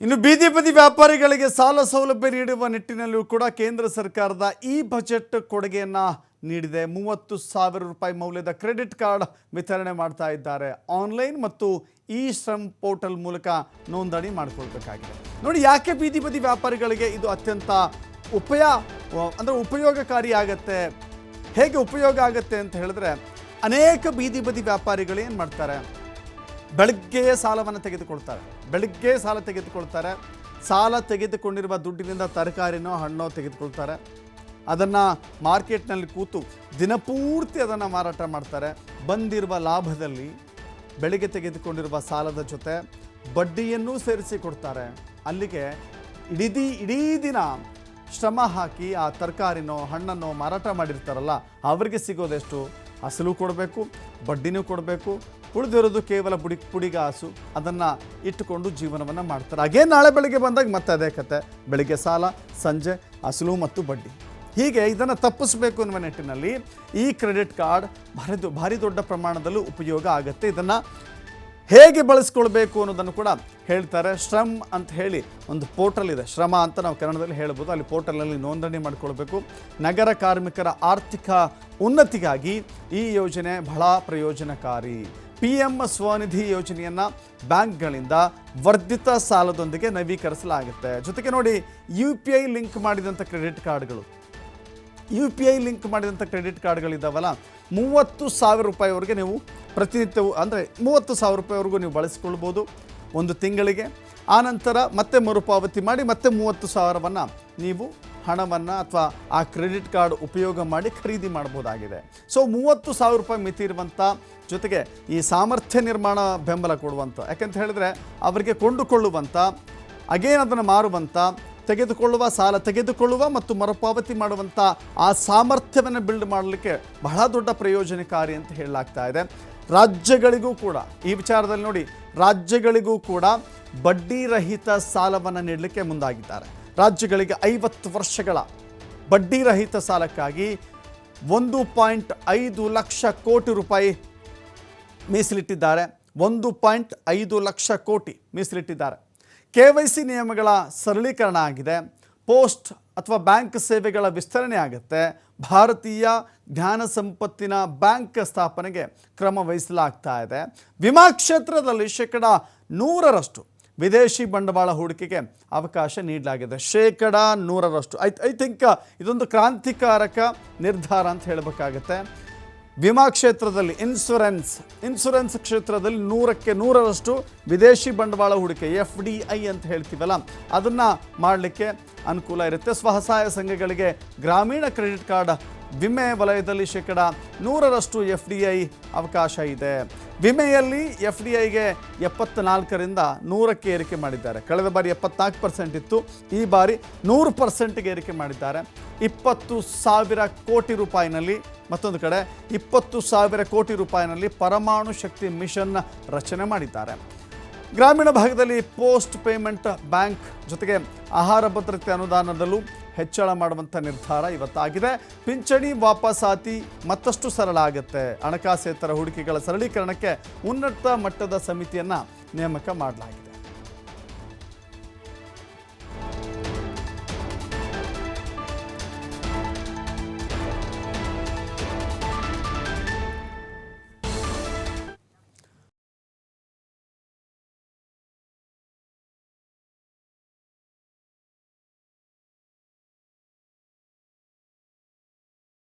ಇನ್ನು ಬೀದಿ ಬದಿ ವ್ಯಾಪಾರಿಗಳಿಗೆ ಸಾಲ ಸೌಲಭ್ಯ ನೀಡುವ ನಿಟ್ಟಿನಲ್ಲೂ ಕೂಡ ಕೇಂದ್ರ ಸರ್ಕಾರದ ಈ ಬಜೆಟ್ ಕೊಡುಗೆಯನ್ನು ನೀಡಿದೆ. 30,000 ರೂಪಾಯಿ ಮೌಲ್ಯದ ಕ್ರೆಡಿಟ್ ಕಾರ್ಡ್ ವಿತರಣೆ ಮಾಡ್ತಾ ಇದ್ದಾರೆ. ಆನ್ಲೈನ್ ಮತ್ತು ಇ ಶ್ರಮ್ ಪೋರ್ಟಲ್ ಮೂಲಕ ನೋಂದಣಿ ಮಾಡಿಕೊಳ್ಬೇಕಾಗಿದೆ. ನೋಡಿ, ಯಾಕೆ ಬೀದಿ ಬದಿ ವ್ಯಾಪಾರಿಗಳಿಗೆ ಇದು ಅತ್ಯಂತ ಉಪಯೋಗಕಾರಿ ಆಗುತ್ತೆ, ಹೇಗೆ ಉಪಯೋಗ ಆಗುತ್ತೆ ಅಂತ ಹೇಳಿದ್ರೆ, ಅನೇಕ ಬೀದಿ ಬದಿ ವ್ಯಾಪಾರಿಗಳು ಏನು ಮಾಡ್ತಾರೆ, ಬೆಳಗ್ಗೆ ಸಾಲವನ್ನು ತೆಗೆದುಕೊಳ್ತಾರೆ. ಸಾಲ ತೆಗೆದುಕೊಂಡಿರುವ ದುಡ್ಡಿನಿಂದ ತರಕಾರಿನೋ ಹಣ್ಣೋ ತೆಗೆದುಕೊಳ್ತಾರೆ. ಅದನ್ನು ಮಾರ್ಕೆಟ್ನಲ್ಲಿ ಕೂತು ದಿನಪೂರ್ತಿ ಅದನ್ನು ಮಾರಾಟ ಮಾಡ್ತಾರೆ. ಬಂದಿರುವ ಲಾಭದಲ್ಲಿ ಬೆಳಿಗ್ಗೆ ತೆಗೆದುಕೊಂಡಿರುವ ಸಾಲದ ಜೊತೆ ಬಡ್ಡಿಯನ್ನೂ ಸೇರಿಸಿ ಕೊಡ್ತಾರೆ. ಅಲ್ಲಿಗೆ ಇಡೀ ದಿನ ಶ್ರಮ ಹಾಕಿ ಆ ತರಕಾರಿನೋ ಹಣ್ಣನ್ನು ಮಾರಾಟ ಮಾಡಿರ್ತಾರಲ್ಲ, ಅವರಿಗೆ ಸಿಗೋದೆಷ್ಟು? ಅಸಲು ಕೊಡಬೇಕು, ಬಡ್ಡಿನೂ ಕೊಡಬೇಕು, ಉಳಿದಿರೋದು ಕೇವಲ ಪುಡಿಗಾಸು. ಅದನ್ನು ಇಟ್ಟುಕೊಂಡು ಜೀವನವನ್ನು ಮಾಡ್ತಾರೆ. ಹಾಗೇ ನಾಳೆ ಬೆಳಗ್ಗೆ ಬಂದಾಗ ಮತ್ತೆ ಅದೇ ಕತೆ, ಬೆಳಿಗ್ಗೆ ಸಾಲ, ಸಂಜೆ ಅಸಲು ಮತ್ತು ಬಡ್ಡಿ. ಹೀಗೆ ಇದನ್ನು ತಪ್ಪಿಸಬೇಕು ಅನ್ನುವ ನಿಟ್ಟಿನಲ್ಲಿ ಈ ಕ್ರೆಡಿಟ್ ಕಾರ್ಡ್ ಭಾರಿ ದೊಡ್ಡ ಪ್ರಮಾಣದಲ್ಲೂ ಉಪಯೋಗ ಆಗುತ್ತೆ. ಇದನ್ನು ಹೇಗೆ ಬಳಸ್ಕೊಳ್ಬೇಕು ಅನ್ನೋದನ್ನು ಕೂಡ ಹೇಳ್ತಾರೆ. ಶ್ರಮ್ ಅಂತ ಹೇಳಿ ಒಂದು ಪೋರ್ಟಲ್ ಇದೆ, ಶ್ರಮ ಅಂತ ನಾವು ಕನ್ನಡದಲ್ಲಿ ಹೇಳ್ಬೋದು. ಅಲ್ಲಿ ಪೋರ್ಟಲ್ನಲ್ಲಿ ನೋಂದಣಿ ಮಾಡಿಕೊಳ್ಬೇಕು. ನಗರ ಕಾರ್ಮಿಕರ ಆರ್ಥಿಕ ಉನ್ನತಿಗಾಗಿ ಈ ಯೋಜನೆ ಬಹಳ ಪ್ರಯೋಜನಕಾರಿ. PM ಸ್ವನಿಧಿ ಯೋಜನೆಯನ್ನು ಬ್ಯಾಂಕ್ಗಳಿಂದ ವರ್ಧಿತ ಸಾಲದೊಂದಿಗೆ ನವೀಕರಿಸಲಾಗುತ್ತೆ. ಜೊತೆಗೆ ನೋಡಿ, UPI ಲಿಂಕ್ ಮಾಡಿದಂಥ ಕ್ರೆಡಿಟ್ ಕಾರ್ಡ್ಗಳಿದ್ದಾವಲ್ಲ, 30,000 ರೂಪಾಯಿವರೆಗೆ ನೀವು ಪ್ರತಿನಿತ್ಯವೂ, ಅಂದರೆ 30,000 ರೂಪಾಯಿವರೆಗೂ ನೀವು ಬಳಸಿಕೊಳ್ಬೋದು ಒಂದು ತಿಂಗಳಿಗೆ. ಆನಂತರ ಮತ್ತೆ ಮರುಪಾವತಿ ಮಾಡಿ ಮತ್ತೆ 30,000ವನ್ನು ನೀವು ಹಣವನ್ನು ಅಥವಾ ಆ ಕ್ರೆಡಿಟ್ ಕಾರ್ಡ್ ಉಪಯೋಗ ಮಾಡಿ ಖರೀದಿ ಮಾಡ್ಬೋದಾಗಿದೆ. ಸೊ 30,000 ರೂಪಾಯಿ ಮಿತಿ ಇರುವಂಥ, ಜೊತೆಗೆ ಈ ಸಾಮರ್ಥ್ಯ ನಿರ್ಮಾಣ ಬೆಂಬಲ ಕೊಡುವಂಥ, ಯಾಕಂತ ಹೇಳಿದ್ರೆ ಅವರಿಗೆ ಕೊಂಡುಕೊಳ್ಳುವಂಥ, ಅಗೇನ್ ಅದನ್ನು ಮಾರುವಂಥ, ಸಾಲ ತೆಗೆದುಕೊಳ್ಳುವ ಮತ್ತು ಮರುಪಾವತಿ ಮಾಡುವಂಥ ಆ ಸಾಮರ್ಥ್ಯವನ್ನು ಬಿಲ್ಡ್ ಮಾಡಲಿಕ್ಕೆ ಬಹಳ ದೊಡ್ಡ ಪ್ರಯೋಜನಕಾರಿ ಅಂತ ಹೇಳಲಾಗ್ತಾ ಇದೆ. ರಾಜ್ಯಗಳಿಗೂ ಕೂಡ ಈ ವಿಚಾರದಲ್ಲಿ ನೋಡಿ, ರಾಜ್ಯಗಳಿಗೂ ಕೂಡ ಬಡ್ಡಿ ರಹಿತ ಸಾಲವನ್ನು ನೀಡಲಿಕ್ಕೆ ಮುಂದಾಗಿದ್ದಾರೆ. ರಾಜ್ಯಗಳಿಗೆ 50 ವರ್ಷಗಳ ಬಡ್ಡಿ ರಹಿತ ಸಾಲಕ್ಕಾಗಿ 1.5 ಲಕ್ಷ ಕೋಟಿ ರೂಪಾಯಿ ಮೀಸಲಿಟ್ಟಿದ್ದಾರೆ. 1.5 ಲಕ್ಷ ಕೋಟಿ ಮೀಸಲಿಟ್ಟಿದ್ದಾರೆ. KYC ನಿಯಮಗಳ ಸರಳೀಕರಣ ಆಗಿದೆ. ಪೋಸ್ಟ್ ಅಥವಾ ಬ್ಯಾಂಕ್ ಸೇವೆಗಳ ವಿಸ್ತರಣೆ ಆಗುತ್ತೆ. ಭಾರತೀಯ ಜ್ಞಾನ ಸಂಪತ್ತಿನ ಬ್ಯಾಂಕ್ ಸ್ಥಾಪನೆಗೆ ಕ್ರಮ ವಹಿಸಲಾಗ್ತಾ ಇದೆ. ವಿಮಾ ಕ್ಷೇತ್ರದಲ್ಲಿ 100% ವಿದೇಶಿ ಬಂಡವಾಳ ಹೂಡಿಕೆಗೆ ಅವಕಾಶ ನೀಡಲಾಗಿದೆ. 100%. ಐ ಥಿಂಕ್ ಇದೊಂದು ಕ್ರಾಂತಿಕಾರಕ ನಿರ್ಧಾರ ಅಂತ ಹೇಳಬೇಕಾಗತ್ತೆ. ವಿಮಾ ಕ್ಷೇತ್ರದಲ್ಲಿ, ಇನ್ಶೂರೆನ್ಸ್ ಕ್ಷೇತ್ರದಲ್ಲಿ 100% ವಿದೇಶಿ ಬಂಡವಾಳ ಹೂಡಿಕೆ, FDI ಅಂತ ಹೇಳ್ತೀವಲ್ಲ, ಅದನ್ನು ಮಾಡಲಿಕ್ಕೆ ಅನುಕೂಲ ಇರುತ್ತೆ. ಸ್ವಸಹಾಯ ಸಂಘಗಳಿಗೆ ಗ್ರಾಮೀಣ ಕ್ರೆಡಿಟ್ ಕಾರ್ಡ್, ವಿಮೆ ವಲಯದಲ್ಲಿ 100% FDI ಅವಕಾಶ ಇದೆ. ವಿಮೆಯಲ್ಲಿ FDIಗೆ 74ರಿಂದ 100ಕ್ಕೆ ಏರಿಕೆ ಮಾಡಿದ್ದಾರೆ. ಕಳೆದ ಬಾರಿ 74% ಇತ್ತು, ಈ ಬಾರಿ 100%ಗೆ ಏರಿಕೆ ಮಾಡಿದ್ದಾರೆ. 20,000 ಕೋಟಿ ರೂಪಾಯಿನಲ್ಲಿ, ಮತ್ತೊಂದು ಕಡೆ 20,000 ಕೋಟಿ ರೂಪಾಯಿನಲ್ಲಿ ಪರಮಾಣು ಶಕ್ತಿ ಮಿಷನ್ ರಚನೆ ಮಾಡಿದ್ದಾರೆ. ಗ್ರಾಮೀಣ ಭಾಗದಲ್ಲಿ ಪೋಸ್ಟ್ ಪೇಮೆಂಟ್ ಬ್ಯಾಂಕ್ ಜೊತೆಗೆ ಆಹಾರ ಭದ್ರತೆ ಅನುದಾನದಲ್ಲೂ ಹೆಚ್ಚಳ ಮಾಡುವಂಥ ನಿರ್ಧಾರ ಇವತ್ತಾಗಿದೆ. ಪಿಂಚಣಿ ವಾಪಸಾತಿ ಮತ್ತಷ್ಟು ಸರಳ ಆಗುತ್ತೆ. ಹಣಕಾಸೇತರ ಹೂಡಿಕೆಗಳ ಸರಳೀಕರಣಕ್ಕೆ ಉನ್ನತ ಮಟ್ಟದ ಸಮಿತಿಯನ್ನು ನೇಮಕ ಮಾಡಲಾಗಿದೆ.